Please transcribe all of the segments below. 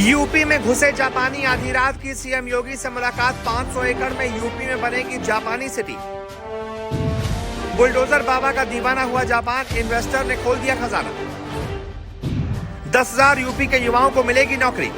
UP में घुसे जापानी, आधी रात की सीएम योगी से मुलाकात। 500 एकड़ में यूपी में बनेगी जापानी सिटी। बुलडोजर बाबा का दीवाना हुआ जापान, इन्वेस्टर ने खोल दिया खजाना। 10,000 यूपी के युवाओं को मिलेगी नौकरी।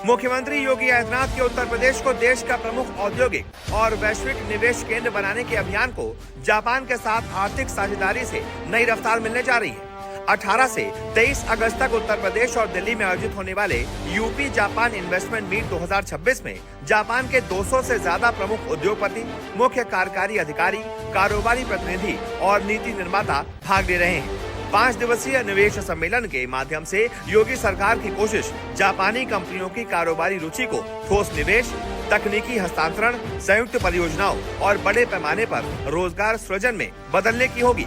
मुख्यमंत्री योगी आदित्यनाथ के उत्तर प्रदेश को देश का प्रमुख औद्योगिक और वैश्विक निवेश केंद्र बनाने के अभियान को जापान के साथ आर्थिक साझेदारी से नई रफ्तार मिलने जा रही है। 18 से 23 अगस्त तक उत्तर प्रदेश और दिल्ली में आयोजित होने वाले यूपी जापान इन्वेस्टमेंट मीट 2026 में जापान के 200 से ज्यादा प्रमुख उद्योगपति, मुख्य कार्यकारी अधिकारी, कारोबारी प्रतिनिधि और नीति निर्माता भाग ले रहे हैं। 5 दिवसीय निवेश सम्मेलन के माध्यम से योगी सरकार की कोशिश जापानी कंपनियों की कारोबारी रुचि को ठोस निवेश, तकनीकी हस्तांतरण, संयुक्त परियोजनाओं और बड़े पैमाने पर रोजगार सृजन में बदलने की होगी।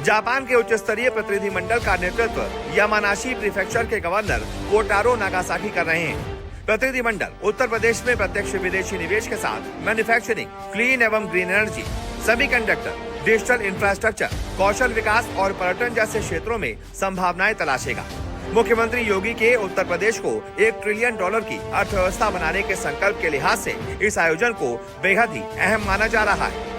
जापान के उच्च स्तरीय प्रतिनिधिमंडल का नेतृत्व यामानाशी प्रीफेक्चर के गवर्नर कोटारो नागासाकी कर रहे हैं। प्रतिनिधिमंडल उत्तर प्रदेश में प्रत्यक्ष विदेशी निवेश के साथ मैन्युफैक्चरिंग, क्लीन एवं green energy, semiconductor, digital infrastructure, कौशल विकास और पर्यटन जैसे क्षेत्रों में संभावनाएं तलाशेगा। मुख्यमंत्री योगी के उत्तर प्रदेश को $1 ट्रिलियन की अर्थव्यवस्था बनाने के संकल्प के लिहाज से इस आयोजन को बेहद ही अहम माना जा रहा है।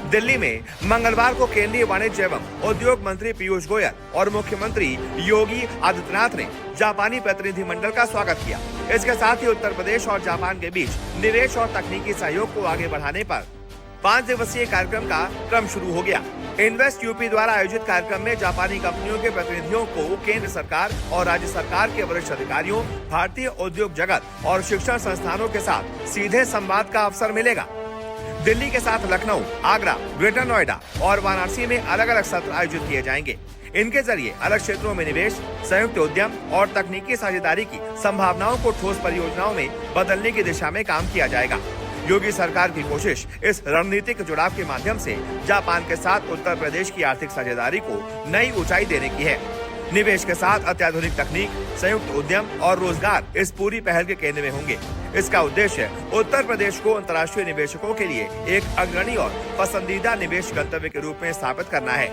दिल्ली में मंगलवार को केंद्रीय वाणिज्य एवं उद्योग मंत्री पीयूष गोयल और मुख्यमंत्री योगी आदित्यनाथ ने जापानी प्रतिनिधिमंडल का स्वागत किया। इसके साथ ही उत्तर प्रदेश और जापान के बीच निवेश और तकनीकी सहयोग को आगे बढ़ाने पर 5 दिवसीय कार्यक्रम का क्रम शुरू हो गया। इन्वेस्ट यूपी द्वारा आयोजित कार्यक्रम में जापानी कंपनियों के प्रतिनिधियों को केंद्र सरकार और राज्य सरकार के वरिष्ठ अधिकारियों, भारतीय उद्योग जगत और शिक्षण संस्थानों के साथ सीधे संवाद का अवसर मिलेगा। दिल्ली के साथ लखनऊ, आगरा, ग्रेटर नोएडा और वाराणसी में अलग अलग सत्र आयोजित किए जाएंगे। इनके जरिए अलग क्षेत्रों में निवेश, संयुक्त उद्यम और तकनीकी साझेदारी की संभावनाओं को ठोस परियोजनाओं में बदलने की दिशा में काम किया जाएगा। योगी सरकार की कोशिश इस रणनीतिक जुड़ाव के माध्यम से जापान के साथ उत्तर प्रदेश की आर्थिक साझेदारी को नई ऊंचाई देने की है। निवेश के साथ अत्याधुनिक तकनीक, संयुक्त उद्यम और रोजगार इस पूरी पहल के केंद्र में होंगे। इसका उद्देश्य उत्तर प्रदेश को अंतर्राष्ट्रीय निवेशकों के लिए एक अग्रणी और पसंदीदा निवेश गंतव्य के रूप में स्थापित करना है।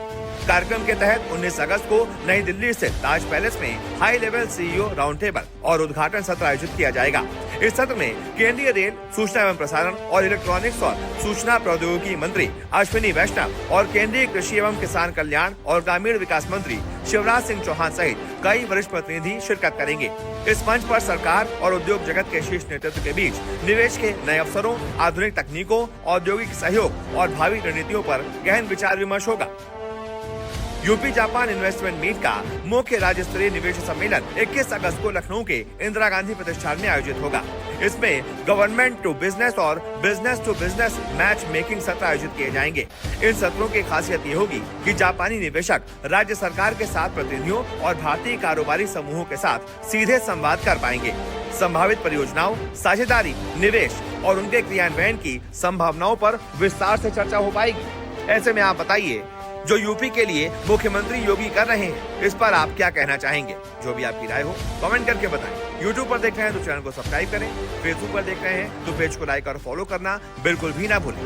कार्यक्रम के तहत 19 अगस्त को नई दिल्ली स्थित ताज पैलेस में high level CEO round table और उद्घाटन सत्र आयोजित किया जाएगा। इस सत्र में केंद्रीय रेल, सूचना एवं प्रसारण और इलेक्ट्रॉनिक्स और सूचना प्रौद्योगिकी मंत्री अश्विनी वैष्णव और केंद्रीय कृषि एवं किसान कल्याण और ग्रामीण विकास मंत्री शिवराज सिंह चौहान सहित कई वरिष्ठ प्रतिनिधि शिरकत करेंगे। इस मंच पर सरकार और उद्योग जगत के शीर्ष नेतृत्व के बीच निवेश के नए अवसरों, आधुनिक तकनीकों, औद्योगिक सहयोग और भावी रणनीतियों पर गहन विचार विमर्श होगा। यूपी जापान इन्वेस्टमेंट मीट का मुख्य राज्य स्तरीय निवेश सम्मेलन 21 अगस्त को लखनऊ के इंदिरा गांधी प्रतिष्ठान में आयोजित होगा। इसमें गवर्नमेंट टू बिजनेस और business to business match making सत्र आयोजित किए जाएंगे। इन सत्रों की खासियत ये होगी कि जापानी निवेशक राज्य सरकार के साथ प्रतिनिधियों और भारतीय कारोबारी समूहों के साथ सीधे संवाद कर पाएंगे। संभावित परियोजनाओं, साझेदारी, निवेश और उनके क्रियान्वयन की संभावनाओं पर विस्तार से चर्चा हो पाएगी। ऐसे में आप बताइए, जो यूपी के लिए मुख्यमंत्री योगी कर रहे हैं, इस पर आप क्या कहना चाहेंगे? जो भी आपकी राय हो कमेंट करके बताएं। यूट्यूब पर देख रहे हैं तो चैनल को सब्सक्राइब करें, फेसबुक पर देख रहे हैं तो पेज को लाइक और फॉलो करना बिल्कुल भी ना भूलें।